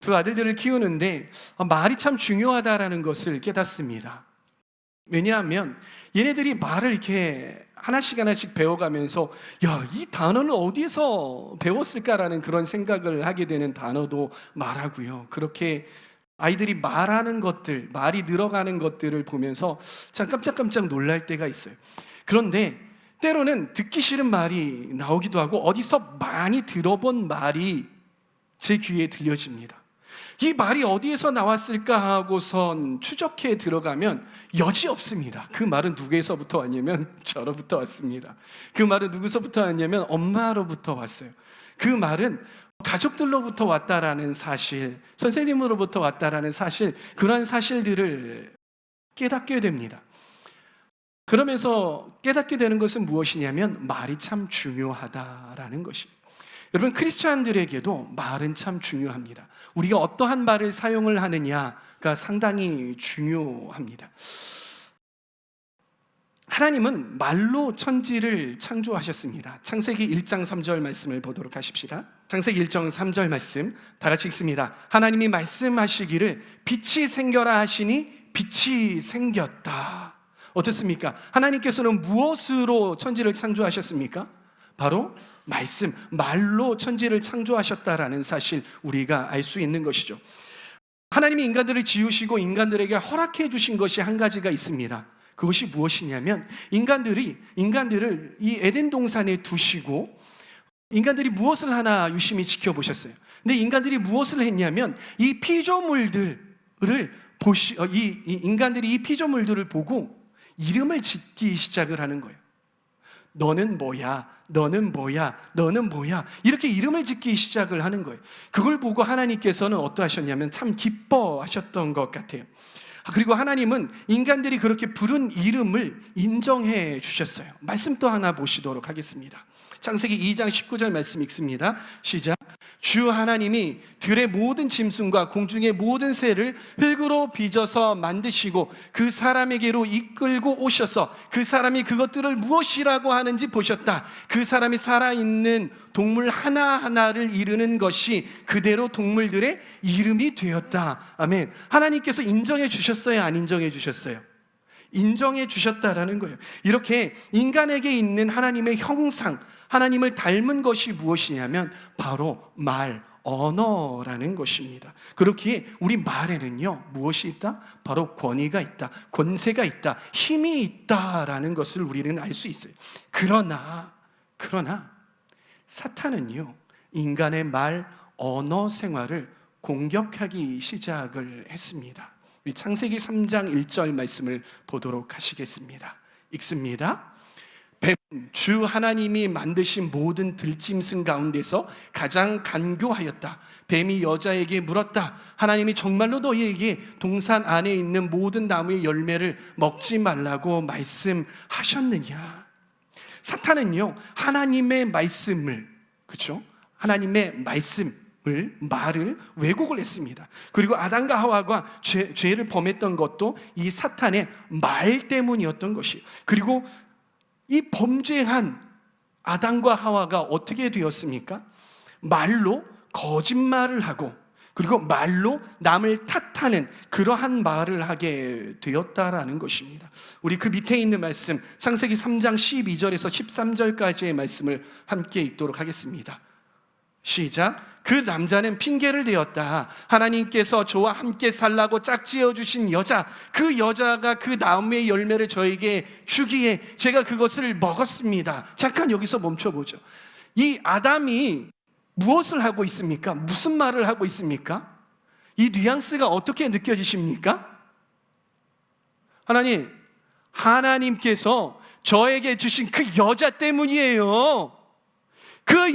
두 아들들을 키우는데 말이 참 중요하다라는 것을 깨닫습니다. 왜냐하면 얘네들이 말을 이렇게 하나씩 배워가면서 이 단어는 어디서 배웠을까라는 그런 생각을 하게 되는 단어도 말하고요. 그렇게 아이들이 말하는 것들, 말이 늘어가는 것들을 보면서 참 깜짝깜짝 놀랄 때가 있어요. 그런데 때로는 듣기 싫은 말이 나오기도 하고 어디서 많이 들어본 말이 제 귀에 들려집니다. 이 말이 어디에서 나왔을까 하고선 추적해 들어가면 여지없습니다. 그 말은 누구에서부터 왔냐면 저로부터 왔습니다. 그 말은 누구서부터 왔냐면 엄마로부터 왔어요. 그 말은 가족들로부터 왔다라는 사실, 선생님으로부터 왔다라는 사실, 그런 사실들을 깨닫게 됩니다. 그러면서 깨닫게 되는 것은 무엇이냐면 말이 참 중요하다라는 것입니다. 여러분, 크리스찬들에게도 말은 참 중요합니다. 우리가 어떠한 말을 사용을 하느냐가 상당히 중요합니다. 하나님은 말로 천지를 창조하셨습니다. 창세기 1장 3절 말씀을 보도록 하십시다. 창세기 1장 3절 말씀 다 같이 읽습니다. 하나님이 말씀하시기를 빛이 생겨라 하시니 빛이 생겼다. 어떻습니까? 하나님께서는 무엇으로 천지를 창조하셨습니까? 바로 말씀, 말로 천지를 창조하셨다라는 사실 우리가 알 수 있는 것이죠. 하나님이 인간들을 지으시고 인간들에게 허락해 주신 것이 한 가지가 있습니다. 그것이 무엇이냐면 인간들을 이 에덴 동산에 두시고 인간들이 무엇을 하나 유심히 지켜보셨어요. 근데 인간들이 무엇을 했냐면 이 피조물들을 인간들이 이 피조물들을 보고 이름을 짓기 시작을 하는 거예요. 너는 뭐야? 너는 뭐야? 너는 뭐야? 이렇게 이름을 짓기 시작을 하는 거예요. 그걸 보고 하나님께서는 어떠하셨냐면 참 기뻐하셨던 것 같아요. 그리고 하나님은 인간들이 그렇게 부른 이름을 인정해 주셨어요. 말씀 또 하나 보시도록 하겠습니다. 창세기 2장 19절 말씀 읽습니다. 시작. 주 하나님이 들의 모든 짐승과 공중의 모든 새를 흙으로 빚어서 만드시고 그 사람에게로 이끌고 오셔서 그 사람이 그것들을 무엇이라고 하는지 보셨다. 그 사람이 살아있는 동물 하나하나를 이루는 것이 그대로 동물들의 이름이 되었다. 아멘. 하나님께서 인정해 주셨어요? 안 인정해 주셨어요? 인정해 주셨다라는 거예요. 이렇게 인간에게 있는 하나님의 형상, 하나님을 닮은 것이 무엇이냐면 바로 말, 언어라는 것입니다. 그렇기에 우리 말에는요 무엇이 있다? 바로 권위가 있다, 권세가 있다, 힘이 있다라는 것을 우리는 알 수 있어요. 그러나 사탄은요 인간의 말, 언어 생활을 공격하기 시작을 했습니다. 우리 창세기 3장 1절 말씀을 보도록 하시겠습니다. 읽습니다. 뱀은 주 하나님이 만드신 모든 들짐승 가운데서 가장 간교하였다. 뱀이 여자에게 물었다. 하나님이 정말로 너희에게 동산 안에 있는 모든 나무의 열매를 먹지 말라고 말씀하셨느냐? 사탄은요 하나님의 말씀을, 그렇죠? 하나님의 말을 왜곡을 했습니다. 그리고 아담과 하와가 죄를 범했던 것도 이 사탄의 말 때문이었던 것이에요. 그리고 이 범죄한 아담과 하와가 어떻게 되었습니까? 말로 거짓말을 하고 그리고 말로 남을 탓하는 그러한 말을 하게 되었다라는 것입니다. 우리 그 밑에 있는 말씀 창세기 3장 12절에서 13절까지의 말씀을 함께 읽도록 하겠습니다. 시작. 그 남자는 핑계를 대었다. 하나님께서 저와 함께 살라고 짝지어 주신 여자, 그 여자가 그 나무의 열매를 저에게 주기에 제가 그것을 먹었습니다. 잠깐 여기서 멈춰보죠. 이 아담이 무엇을 하고 있습니까? 무슨 말을 하고 있습니까? 이 뉘앙스가 어떻게 느껴지십니까? 하나님께서 저에게 주신 그 여자 때문이에요. 그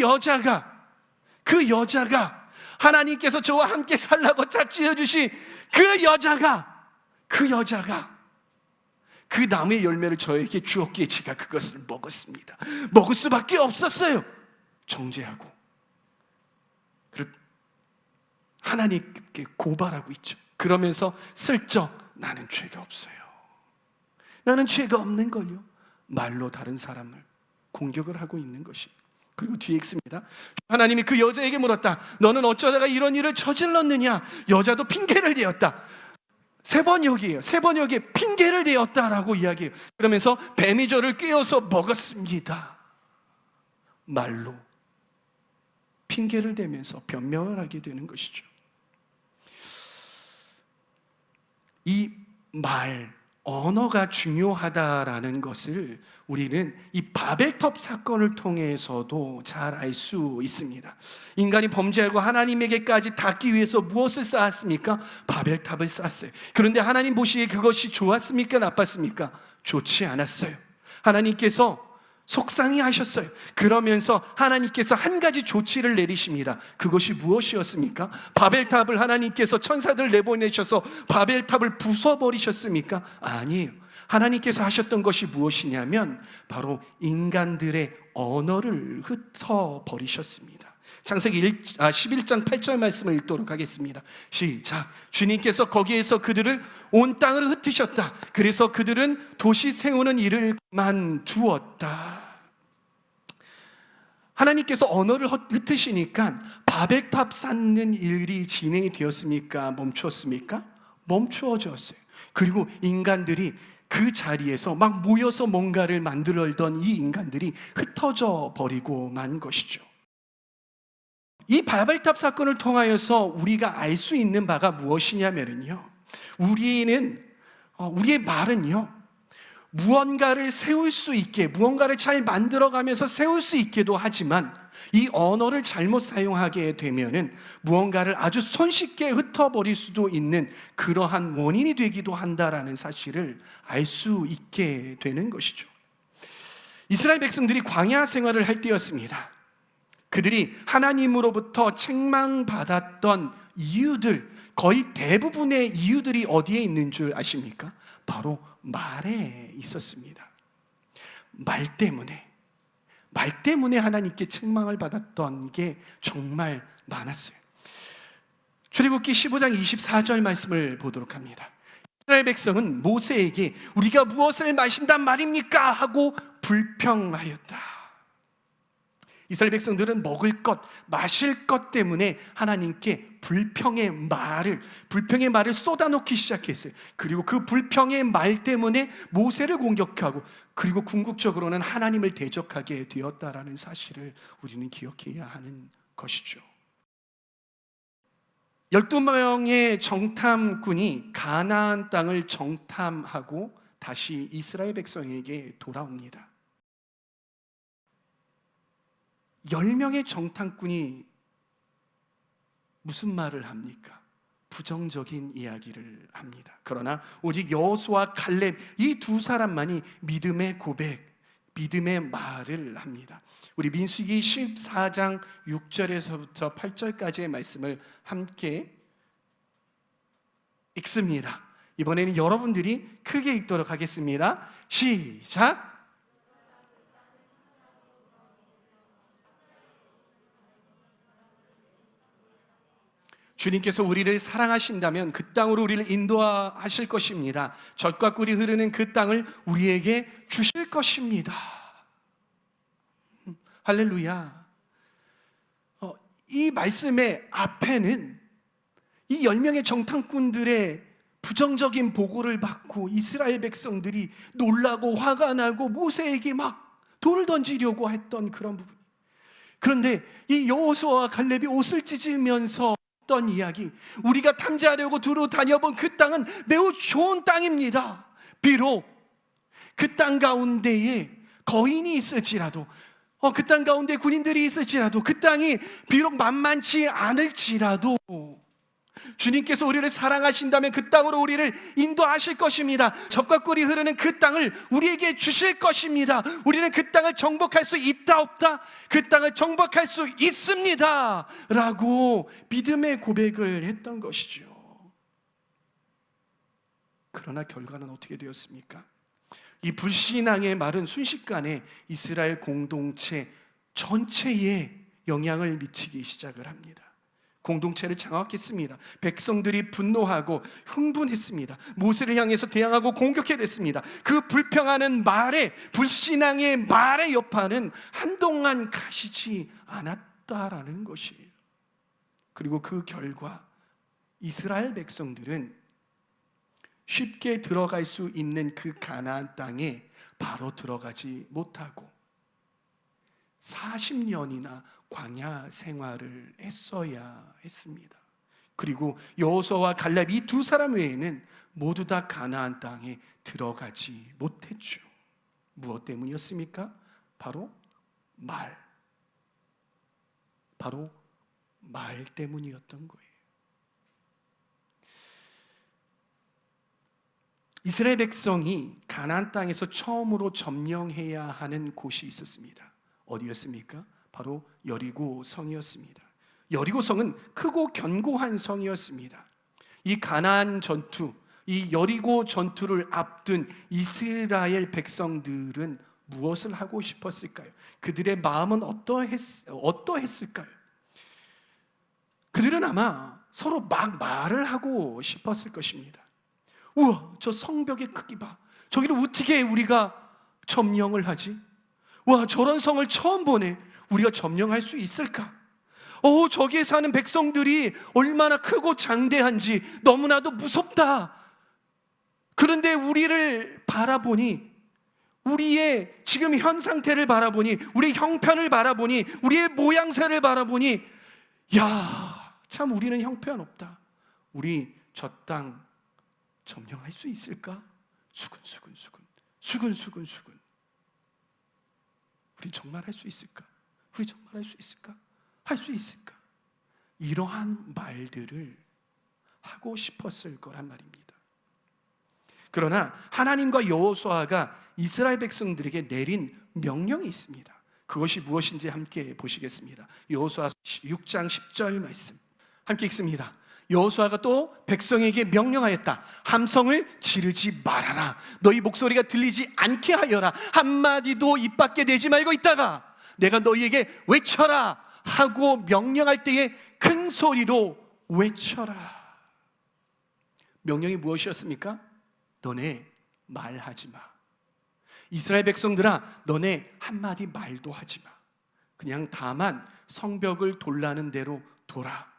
여자가 하나님께서 저와 함께 살라고 짝지어 주신 그 여자가 그 나무의 열매를 저에게 주었기에 제가 그것을 먹었습니다. 먹을 수밖에 없었어요. 정죄하고 하나님께 고발하고 있죠. 그러면서 슬쩍 나는 죄가 없어요. 나는 죄가 없는 걸요. 말로 다른 사람을 공격을 하고 있는 것이. 그리고 뒤에 읽습니다. 하나님이 그 여자에게 물었다. 너는 어쩌다가 이런 일을 저질렀느냐? 여자도 핑계를 대었다. 세 번역이에요. 세 번역에 핑계를 대었다라고 이야기해요. 그러면서 뱀이 저를 꿰어서 먹었습니다. 말로 핑계를 대면서 변명을 하게 되는 것이죠. 이 말, 언어가 중요하다라는 것을 우리는 이 바벨탑 사건을 통해서도 잘 알 수 있습니다. 인간이 범죄하고 하나님에게까지 닿기 위해서 무엇을 쌓았습니까? 바벨탑을 쌓았어요. 그런데 하나님 보시기에 그것이 좋았습니까? 나빴습니까? 좋지 않았어요. 하나님께서 속상해 하셨어요. 그러면서 하나님께서 한 가지 조치를 내리십니다. 그것이 무엇이었습니까? 바벨탑을 하나님께서 천사들 내보내셔서 바벨탑을 부숴버리셨습니까? 아니에요. 하나님께서 하셨던 것이 무엇이냐면 바로 인간들의 언어를 흩어버리셨습니다. 창세기 11장 8절 말씀을 읽도록 하겠습니다. 시작. 주님께서 거기에서 그들을 온 땅을 흩으셨다. 그래서 그들은 도시 세우는 일을 그만두었다. 하나님께서 언어를 흩으시니까 바벨탑 쌓는 일이 진행이 되었습니까? 멈추었습니까? 멈추어졌어요. 그리고 인간들이 그 자리에서 막 모여서 뭔가를 만들던 이 인간들이 흩어져 버리고 만 것이죠. 이 바벨탑 사건을 통하여서 우리가 알 수 있는 바가 무엇이냐면요, 우리의 말은요, 무언가를 세울 수 있게, 무언가를 잘 만들어가면서 세울 수 있게도 하지만 이 언어를 잘못 사용하게 되면은 무언가를 아주 손쉽게 흩어버릴 수도 있는 그러한 원인이 되기도 한다라는 사실을 알 수 있게 되는 것이죠. 이스라엘 백성들이 광야 생활을 할 때였습니다. 그들이 하나님으로부터 책망받았던 이유들, 거의 대부분의 이유들이 어디에 있는 줄 아십니까? 바로 말에 있었습니다. 말 때문에 하나님께 책망을 받았던 게 정말 많았어요. 출애굽기 15장 24절 말씀을 보도록 합니다. 이스라엘 백성은 모세에게 우리가 무엇을 마신단 말입니까? 하고 불평하였다. 이스라엘 백성들은 먹을 것, 마실 것 때문에 하나님께 불평의 말을 쏟아놓기 시작했어요. 그리고 그 불평의 말 때문에 모세를 공격하고, 그리고 궁극적으로는 하나님을 대적하게 되었다라는 사실을 우리는 기억해야 하는 것이죠. 12명의 정탐꾼이 가나안 땅을 정탐하고 다시 이스라엘 백성에게 돌아옵니다. 10명의 정탐꾼이 무슨 말을 합니까? 부정적인 이야기를 합니다. 그러나 오직 여호수아 갈렙, 이 두 사람만이 믿음의 고백, 믿음의 말을 합니다. 우리 민수기 14장 6절에서부터 8절까지의 말씀을 함께 읽습니다. 이번에는 여러분들이 크게 읽도록 하겠습니다. 시작. 주님께서 우리를 사랑하신다면 그 땅으로 우리를 인도하실 것입니다. 젖과 꿀이 흐르는 그 땅을 우리에게 주실 것입니다. 할렐루야. 이 말씀의 앞에는 이 10명의 정탐꾼들의 부정적인 보고를 받고 이스라엘 백성들이 놀라고 화가 나고 모세에게 막 돌을 던지려고 했던 그런 부분. 그런데 이 여호수아와 갈렙이 옷을 찢으면서 했던 이야기, 우리가 탐지하려고 두루 다녀본 그 땅은 매우 좋은 땅입니다. 비록 그 땅 가운데에 거인이 있을지라도, 그 땅 가운데 군인들이 있을지라도, 그 땅이 비록 만만치 않을지라도 주님께서 우리를 사랑하신다면 그 땅으로 우리를 인도하실 것입니다. 젖과 꿀이 흐르는 그 땅을 우리에게 주실 것입니다. 우리는 그 땅을 정복할 수 있다 없다? 그 땅을 정복할 수 있습니다 라고 믿음의 고백을 했던 것이죠. 그러나 결과는 어떻게 되었습니까? 이 불신앙의 말은 순식간에 이스라엘 공동체 전체에 영향을 미치기 시작을 합니다. 공동체를 장악했습니다. 백성들이 분노하고 흥분했습니다. 모세를 향해서 대항하고 공격해댔습니다. 그 불평하는 말에, 불신앙의 말의 여파는 한동안 가시지 않았다라는 것이에요. 그리고 그 결과 이스라엘 백성들은 쉽게 들어갈 수 있는 그 가나안 땅에 바로 들어가지 못하고 40년이나 광야 생활을 했어야 했습니다. 그리고 여호수아와 갈렙 이 두 사람 외에는 모두 다 가나안 땅에 들어가지 못했죠. 무엇 때문이었습니까? 바로 말 때문이었던 거예요. 이스라엘 백성이 가나안 땅에서 처음으로 점령해야 하는 곳이 있었습니다. 어디였습니까? 바로 여리고 성이었습니다. 여리고 성은 크고 견고한 성이었습니다. 이 가나안 전투, 이 여리고 전투를 앞둔 이스라엘 백성들은 무엇을 하고 싶었을까요? 그들의 마음은 어떠했을까요? 그들은 아마 서로 막 말을 하고 싶었을 것입니다. 우와, 저 성벽의 크기 봐. 저기를 어떻게 우리가 점령을 하지? 와, 저런 성을 처음 보네. 우리가 점령할 수 있을까? 저기에 사는 백성들이 얼마나 크고 장대한지 너무나도 무섭다. 그런데 우리를 바라보니, 우리의 지금 현 상태를 바라보니, 우리의 형편을 바라보니, 우리의 모양새를 바라보니, 야, 참 우리는 형편없다. 우리 저 땅 점령할 수 있을까? 수근수근. 우리 정말 할 수 있을까? 할 수 있을까? 이러한 말들을 하고 싶었을 거란 말입니다. 그러나 하나님과 여호수아가 이스라엘 백성들에게 내린 명령이 있습니다. 그것이 무엇인지 함께 보시겠습니다. 여호수아 6장 10절 말씀 함께 읽습니다. 여호수아가 또 백성에게 명령하였다. 함성을 지르지 말아라. 너희 목소리가 들리지 않게 하여라. 한마디도 입 밖에 내지 말고 있다가 내가 너희에게 외쳐라 하고 명령할 때에 큰 소리로 외쳐라. 명령이 무엇이었습니까? 너네 말하지 마. 이스라엘 백성들아, 너네 한마디 말도 하지 마. 그냥 다만 성벽을 돌라는 대로 돌아.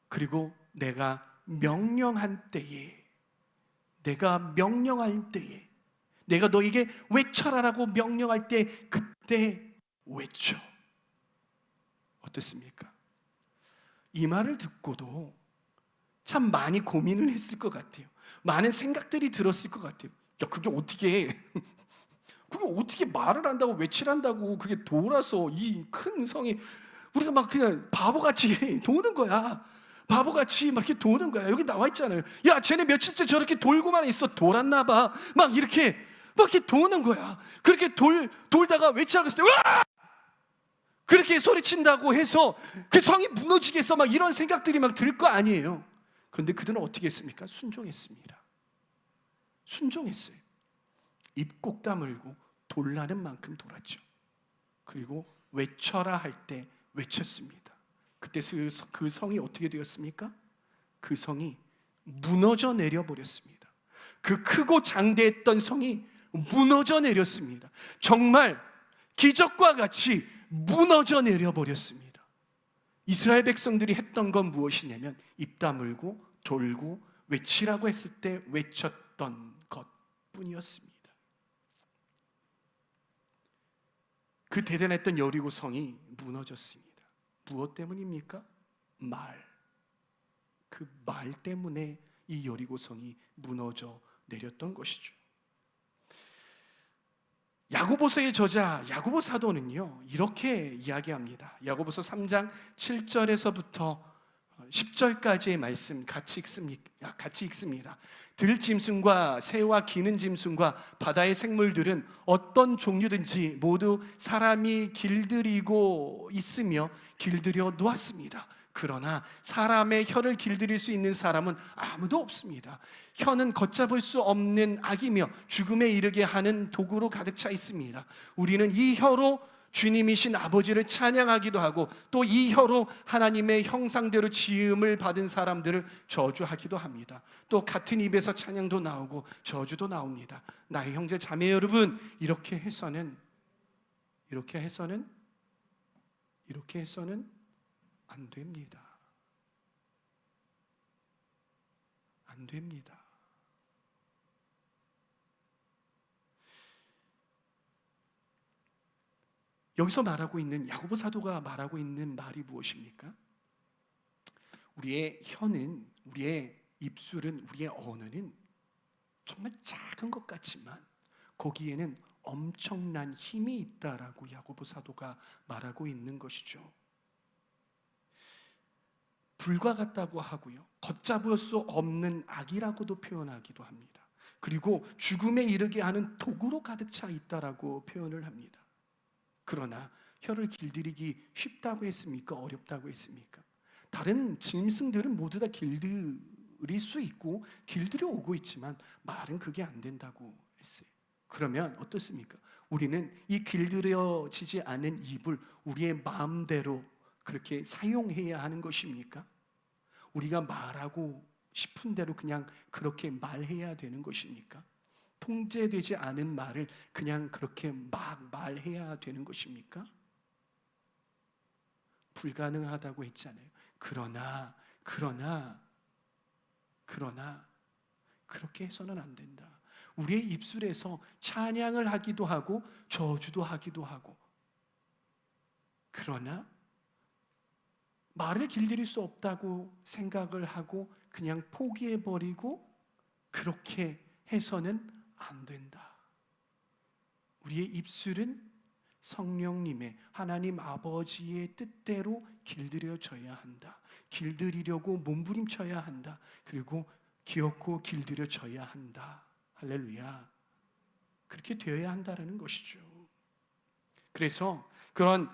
그리고 내가 명령할 때에, 내가 너에게 외쳐라라고 명령할 때 그때 외쳐. 어떻습니까? 이 말을 듣고도 참 많이 고민을 했을 것 같아요. 많은 생각들이 들었을 것 같아요. 야, 그게 어떻게 말을 한다고 외치란다고 그게 돌아서 이 큰 성이 우리가 막 그냥 바보같이 도는 거야. 바보같이 막 이렇게 도는 거야. 여기 나와 있잖아요. 야, 쟤네 며칠째 저렇게 돌고만 있어. 돌았나 봐. 막 이렇게 도는 거야. 그렇게 돌다가 외치라고 했을 때 와! 그렇게 소리친다고 해서 그 성이 무너지겠어. 막 이런 생각들이 막 들 거 아니에요. 그런데 그들은 어떻게 했습니까? 순종했습니다. 입 꼭 다물고 돌라는 만큼 돌았죠. 그리고 외쳐라 할 때 외쳤습니다. 그때 그 성이 어떻게 되었습니까? 그 성이 무너져 내려버렸습니다. 그 크고 장대했던 성이 무너져 내렸습니다. 정말 기적과 같이 무너져 내려버렸습니다. 이스라엘 백성들이 했던 건 무엇이냐면 입 다물고 돌고 외치라고 했을 때 외쳤던 것뿐이었습니다. 그 대단했던 여리고 성이 무너졌습니다. 무엇 때문입니까? 그 말 때문에 이 여리고 성이 무너져 내렸던 것이죠. 야고보서의 저자 야고보 사도는요 이렇게 이야기합니다. 야고보서 3장 7절에서부터 10절까지의 말씀 같이 읽습니다. 들짐승과 새와 기는 짐승과 바다의 생물들은 어떤 종류든지 모두 사람이 길들이고 있으며 길들여 놓았습니다. 그러나 사람의 혀를 길들일 수 있는 사람은 아무도 없습니다. 혀는 걷잡을 수 없는 악이며 죽음에 이르게 하는 도구로 가득 차 있습니다. 우리는 이 혀로 주님이신 아버지를 찬양하기도 하고 또 이 혀로 하나님의 형상대로 지음을 받은 사람들을 저주하기도 합니다. 또 같은 입에서 찬양도 나오고 저주도 나옵니다. 나의 형제 자매 여러분, 이렇게 해서는 안 됩니다. 안 됩니다. 여기서 말하고 있는 야고보 사도가 말하고 있는 말이 무엇입니까? 우리의 혀는, 우리의 입술은, 우리의 언어는 정말 작은 것 같지만 거기에는 엄청난 힘이 있다라고 야고보 사도가 말하고 있는 것이죠. 불과 같다고 하고요, 걷잡을 수 없는 악이라고도 표현하기도 합니다. 그리고 죽음에 이르게 하는 독으로 가득 차 있다라고 표현을 합니다. 그러나 혀를 길들이기 쉽다고 했습니까? 어렵다고 했습니까? 다른 짐승들은 모두 다 길들일 수 있고 길들여 오고 있지만 말은 그게 안 된다고 했어요. 그러면 어떻습니까? 우리는 이 길들여지지 않은 입을 우리의 마음대로 그렇게 사용해야 하는 것입니까? 우리가 말하고 싶은 대로 그냥 그렇게 말해야 되는 것입니까? 통제되지 않은 말을 그냥 그렇게 막 말해야 되는 것입니까? 불가능하다고 했잖아요. 그러나 그렇게 해서는 안 된다. 우리의 입술에서 찬양을 하기도 하고 저주도 하기도 하고, 그러나 말을 길들일 수 없다고 생각을 하고 그냥 포기해버리고 그렇게 해서는 안 된다. 우리의 입술은 성령님의, 하나님 아버지의 뜻대로 길들여져야 한다. 길들이려고 몸부림쳐야 한다. 그리고 기어코 길들여져야 한다. 할렐루야. 그렇게 되어야 한다라는 것이죠. 그래서 그런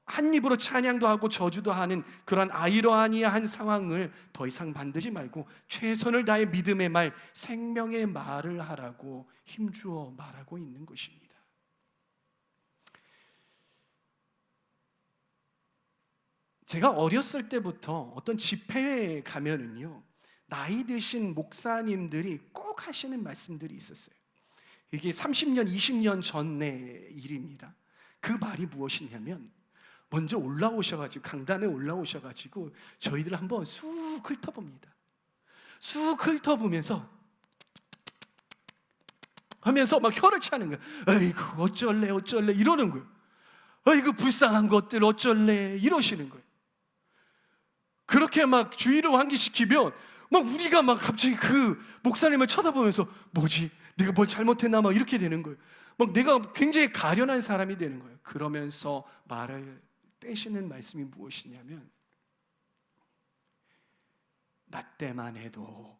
한 입으로 찬양도 하고 저주도 하는 그런 아이러니한 상황을 더 이상 만들지 말고 최선을 다해 믿음의 말, 생명의 말을 하라고 힘주어 말하고 있는 것입니다. 제가 어렸을 때부터 어떤 집회에 가면은요, 나이 드신 목사님들이 꼭 하시는 말씀들이 있었어요. 이게 30년, 20년 전의 일입니다. 그 말이 무엇이냐면, 먼저 올라오셔가지고, 강단에 올라오셔가지고 저희들 한번 쑥 훑어봅니다. 쑥 훑어보면서 하면서 막 혀를 차는 거예요. 아이고 어쩔래 이러는 거예요. 아이고 불쌍한 것들 어쩔래 이러시는 거예요. 그렇게 막 주의를 환기시키면 막 우리가 막 갑자기 그 목사님을 쳐다보면서 뭐지? 내가 뭘 잘못했나? 막 이렇게 되는 거예요. 막 내가 굉장히 가련한 사람이 되는 거예요. 그러면서 말을 떼시는 말씀이 무엇이냐면, 나 때만 해도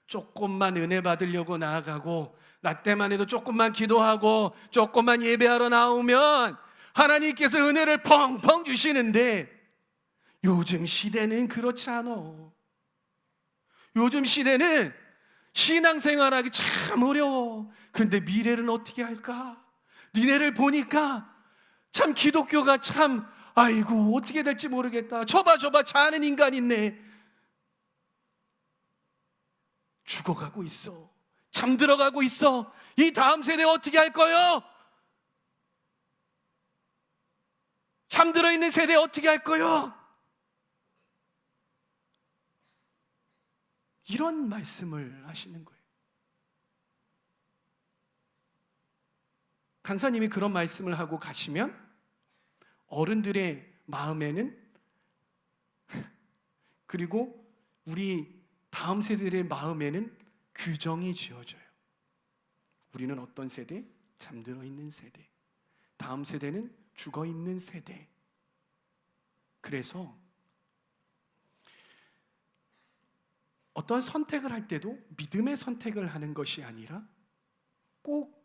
조금만 은혜 받으려고 나아가고, 나 때만 해도 조금만 기도하고 조금만 예배하러 나오면 하나님께서 은혜를 펑펑 주시는데, 요즘 시대는 그렇지 않아. 요즘 시대는 신앙생활하기 참 어려워. 그런데 미래는 어떻게 할까? 니네를 보니까 참 기독교가 참, 아이고 어떻게 될지 모르겠다. 저봐 자는 인간 있네. 죽어가고 있어. 잠들어가고 있어. 이 다음 세대 어떻게 할 거요? 잠들어 있는 세대 어떻게 할 거요? 이런 말씀을 하시는 거예요. 강사님이 그런 말씀을 하고 가시면 어른들의 마음에는, 그리고 우리 다음 세대의 마음에는 규정이 지어져요. 우리는 어떤 세대? 잠들어 있는 세대. 다음 세대는 죽어 있는 세대. 그래서 어떤 선택을 할 때도 믿음의 선택을 하는 것이 아니라 꼭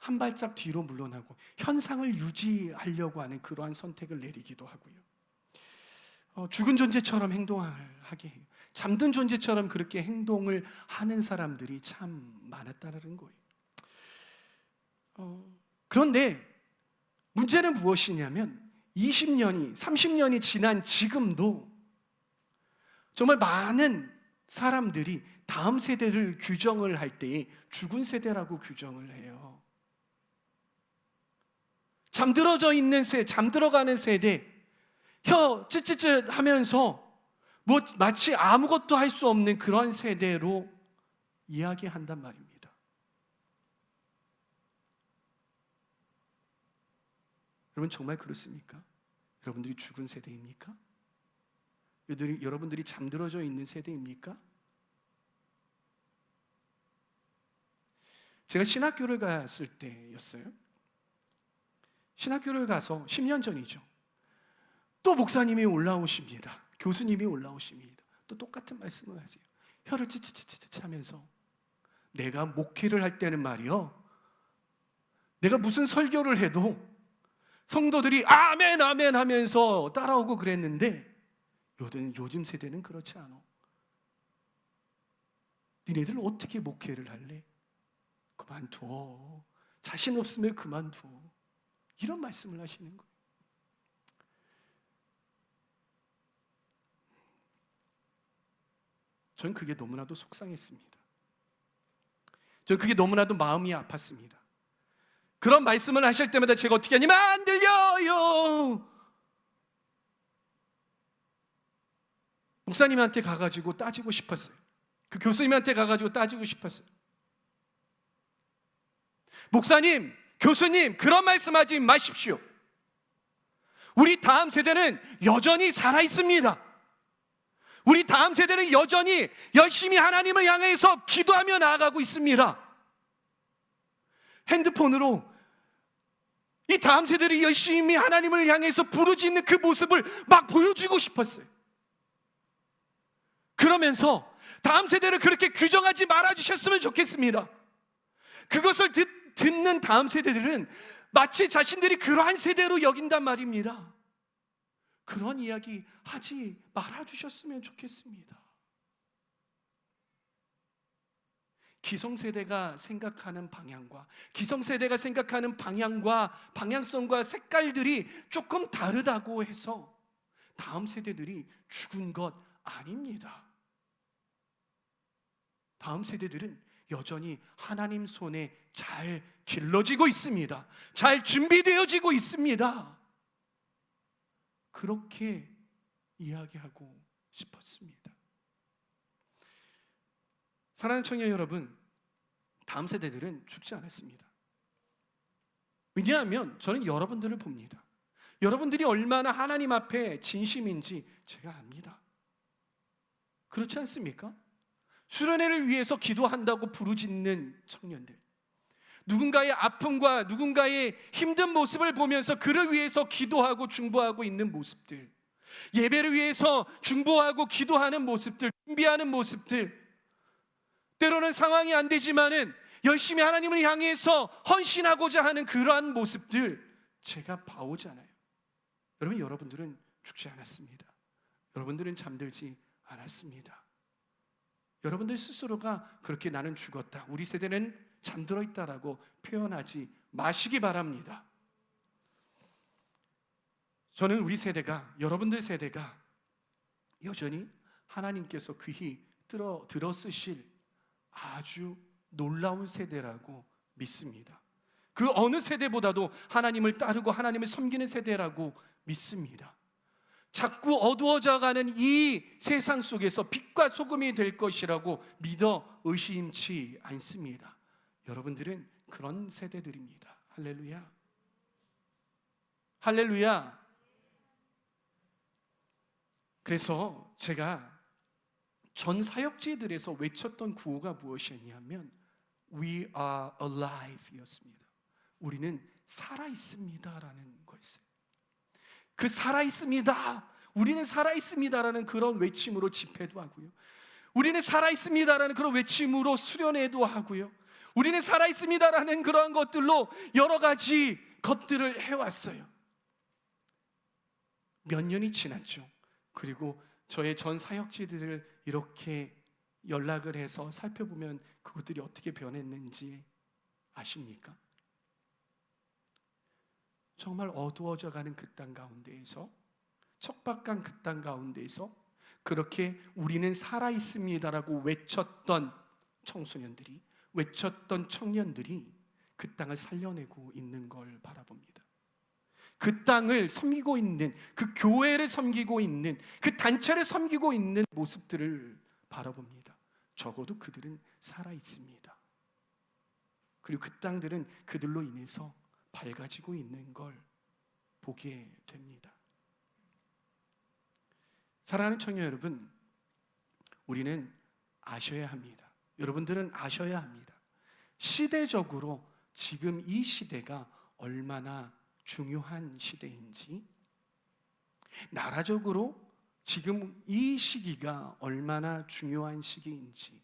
한 발짝 뒤로 물러나고 현상을 유지하려고 하는 그러한 선택을 내리기도 하고요. 죽은 존재처럼 행동하게 해요. 잠든 존재처럼 그렇게 행동을 하는 사람들이 참 많았다는 거예요. 그런데 문제는 무엇이냐면 20년이, 30년이 지난 지금도 정말 많은 사람들이 다음 세대를 규정을 할 때에 죽은 세대라고 규정을 해요. 잠들어져 있는 잠들어가는 세대, 혀 찌찌찌 하면서 마치 아무것도 할 수 없는 그런 세대로 이야기한단 말입니다. 여러분 정말 그렇습니까? 여러분들이 죽은 세대입니까? 여러분들이 잠들어져 있는 세대입니까? 제가 신학교를 갔을 때였어요. 신학교를 가서 10년 전이죠. 또 목사님이 올라오십니다. 교수님이 올라오십니다. 또 똑같은 말씀을 하세요. 혀를 찌찌찌찌 하면서 내가 목회를 할 때는 말이요, 내가 무슨 설교를 해도 성도들이 아멘 아멘 하면서 따라오고 그랬는데 요즘 세대는 그렇지 않아. 니네들 어떻게 목회를 할래? 그만둬. 자신 없으면 그만둬. 이런 말씀을 하시는 거예요. 전 그게 너무나도 속상했습니다. 전 그게 너무나도 마음이 아팠습니다. 그런 말씀을 하실 때마다 제가 어떻게 하냐면 안 들려요. 목사님한테 가가지고 따지고 싶었어요. 그 교수님한테 가가지고 따지고 싶었어요. 목사님, 교수님, 그런 말씀하지 마십시오. 우리 다음 세대는 여전히 살아있습니다. 우리 다음 세대는 여전히 열심히 하나님을 향해서 기도하며 나아가고 있습니다. 핸드폰으로 이 다음 세대들이 열심히 하나님을 향해서 부르짖는 그 모습을 막 보여주고 싶었어요. 그러면서 다음 세대를 그렇게 규정하지 말아주셨으면 좋겠습니다. 그것을 듣는 다음 세대들은 마치 자신들이 그러한 세대로 여긴단 말입니다. 그런 이야기 하지 말아주셨으면 좋겠습니다. 기성세대가 생각하는 방향과 기성세대가 생각하는 방향성과 색깔들이 조금 다르다고 해서 다음 세대들이 죽은 것 아닙니다. 다음 세대들은 여전히 하나님 손에 잘 길러지고 있습니다. 잘 준비되어지고 있습니다. 그렇게 이야기하고 싶었습니다. 사랑하는 청년 여러분, 다음 세대들은 죽지 않았습니다. 왜냐하면 저는 여러분들을 봅니다. 여러분들이 얼마나 하나님 앞에 진심인지 제가 압니다. 그렇지 않습니까? 수련회를 위해서 기도한다고 부르짖는 청년들, 누군가의 아픔과 누군가의 힘든 모습을 보면서 그를 위해서 기도하고 중보하고 있는 모습들, 예배를 위해서 중보하고 기도하는 모습들, 준비하는 모습들, 때로는 상황이 안 되지만은 열심히 하나님을 향해서 헌신하고자 하는 그러한 모습들 제가 봐오잖아요. 여러분들은 죽지 않았습니다. 여러분들은 잠들지 않았습니다. 여러분들 스스로가 그렇게 나는 죽었다, 우리 세대는 잠들어 있다라고 표현하지 마시기 바랍니다. 저는 우리 세대가, 여러분들 세대가 여전히 하나님께서 귀히 들어 쓰실 아주 놀라운 세대라고 믿습니다. 그 어느 세대보다도 하나님을 따르고 하나님을 섬기는 세대라고 믿습니다. 자꾸 어두워져가는 이 세상 속에서 빛과 소금이 될 것이라고 믿어 의심치 않습니다. 여러분들은 그런 세대들입니다. 할렐루야. 할렐루야. 그래서 제가 전 사역지들에서 외쳤던 구호가 무엇이었냐면 We are alive 였습니다. 우리는 살아있습니다라는 거였어요. 그 살아있습니다, 우리는 살아있습니다라는 그런 외침으로 집회도 하고요, 우리는 살아있습니다라는 그런 외침으로 수련회도 하고요, 우리는 살아있습니다라는 그런 것들로 여러 가지 것들을 해왔어요. 몇 년이 지났죠. 그리고 저의 전 사역지들을 이렇게 연락을 해서 살펴보면 그것들이 어떻게 변했는지 아십니까? 정말 어두워져 가는 그 땅 가운데에서, 척박한 그 땅 가운데에서 그렇게 우리는 살아있습니다라고 외쳤던 청소년들이, 외쳤던 청년들이 그 땅을 살려내고 있는 걸 바라봅니다. 그 땅을 섬기고 있는, 그 교회를 섬기고 있는, 그 단체를 섬기고 있는 모습들을 바라봅니다. 적어도 그들은 살아있습니다. 그리고 그 땅들은 그들로 인해서 밝아지고 있는 걸 보게 됩니다. 사랑하는 청년 여러분, 우리는 아셔야 합니다. 여러분들은 아셔야 합니다. 시대적으로 지금 이 시대가 얼마나 중요한 시대인지, 나라적으로 지금 이 시기가 얼마나 중요한 시기인지,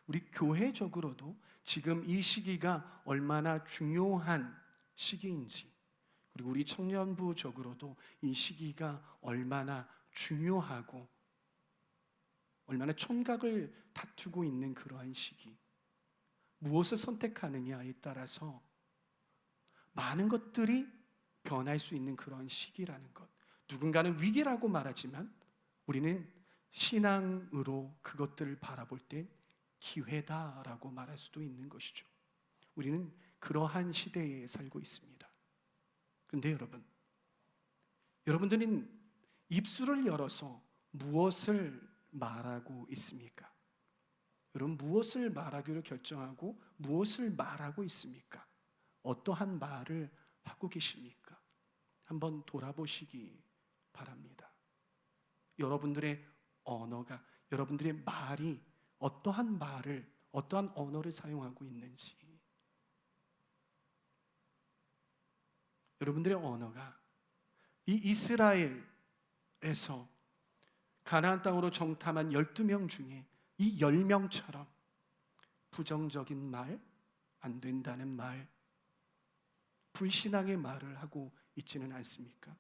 우리 교회적으로도 지금 이 시기가 얼마나 중요한 시기인지, 그리고 우리 청년부적으로도 이 시기가 얼마나 중요하고 얼마나 촌각을 다투고 있는 그러한 시기, 무엇을 선택하느냐에 따라서 많은 것들이 변할 수 있는 그런 시기라는 것. 누군가는 위기라고 말하지만 우리는 신앙으로 그것들을 바라볼 때 기회다라고 말할 수도 있는 것이죠. 우리는 그러한 시대에 살고 있습니다. 그런데 여러분들은 입술을 열어서 무엇을 말하고 있습니까? 여러분, 무엇을 말하기로 결정하고 무엇을 말하고 있습니까? 어떠한 말을 하고 계십니까? 한번 돌아보시기 바랍니다. 여러분들의 언어가, 여러분들의 말이 어떠한 말을, 어떠한 언어를 사용하고 있는지, 여러분들의 언어가 이 이스라엘에서 가나안 땅으로 정탐한 12명 중에 이 10명처럼 부정적인 말, 안 된다는 말, 불신앙의 말을 하고 있지는 않습니까?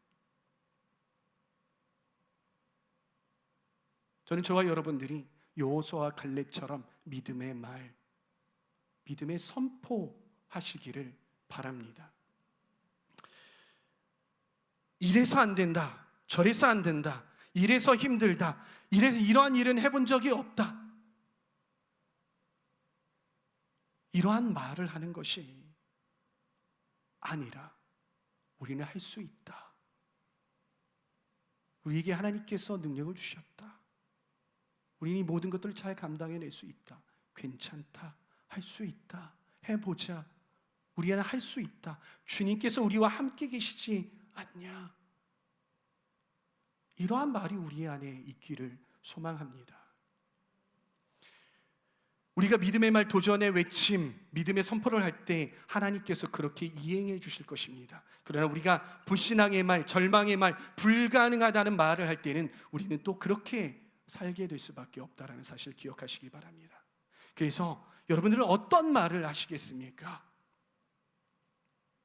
저는 저와 여러분들이 여호수아와 갈렙처럼 믿음의 말, 믿음의 선포하시기를 바랍니다. 이래서 안 된다, 저래서 안 된다, 이래서 힘들다, 이래서 이러한 일은 해본 적이 없다, 이러한 말을 하는 것이 아니라 우리는 할 수 있다, 우리에게 하나님께서 능력을 주셨다, 우리는 이 모든 것들을 잘 감당해낼 수 있다, 괜찮다, 할 수 있다, 해보자, 우리는 할 수 있다, 주님께서 우리와 함께 계시지 않냐, 이러한 말이 우리 안에 있기를 소망합니다. 우리가 믿음의 말, 도전의 외침, 믿음의 선포를 할 때 하나님께서 그렇게 이행해 주실 것입니다. 그러나 우리가 불신앙의 말, 절망의 말, 불가능하다는 말을 할 때는 우리는 또 그렇게 살게 될 수밖에 없다는 사실 기억하시기 바랍니다. 그래서 여러분들은 어떤 말을 하시겠습니까?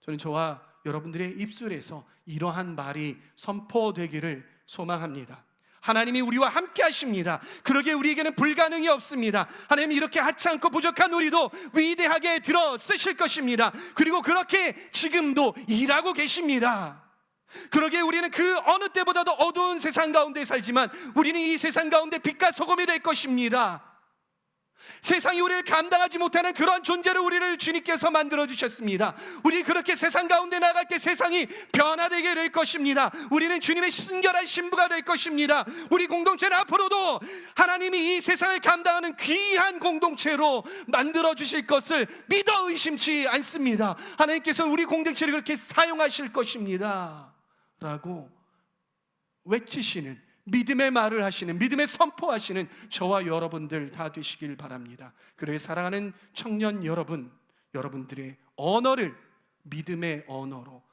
저는 저와 여러분들의 입술에서 이러한 말이 선포되기를 소망합니다. 하나님이 우리와 함께 하십니다. 그러기에 우리에게는 불가능이 없습니다. 하나님이 이렇게 하찮고 부족한 우리도 위대하게 들어 쓰실 것입니다. 그리고 그렇게 지금도 일하고 계십니다. 그러기에 우리는 그 어느 때보다도 어두운 세상 가운데 살지만 우리는 이 세상 가운데 빛과 소금이 될 것입니다. 세상이 우리를 감당하지 못하는 그런 존재로 우리를 주님께서 만들어 주셨습니다. 우리 그렇게 세상 가운데 나갈 때 세상이 변화되게 될 것입니다. 우리는 주님의 순결한 신부가 될 것입니다. 우리 공동체는 앞으로도 하나님이 이 세상을 감당하는 귀한 공동체로 만들어 주실 것을 믿어 의심치 않습니다. 하나님께서 우리 공동체를 그렇게 사용하실 것입니다 라고 외치시는, 믿음의 말을 하시는, 믿음의 선포하시는 저와 여러분들 다 되시길 바랍니다. 그래, 사랑하는 청년 여러분, 여러분들의 언어를 믿음의 언어로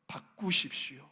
바꾸십시오.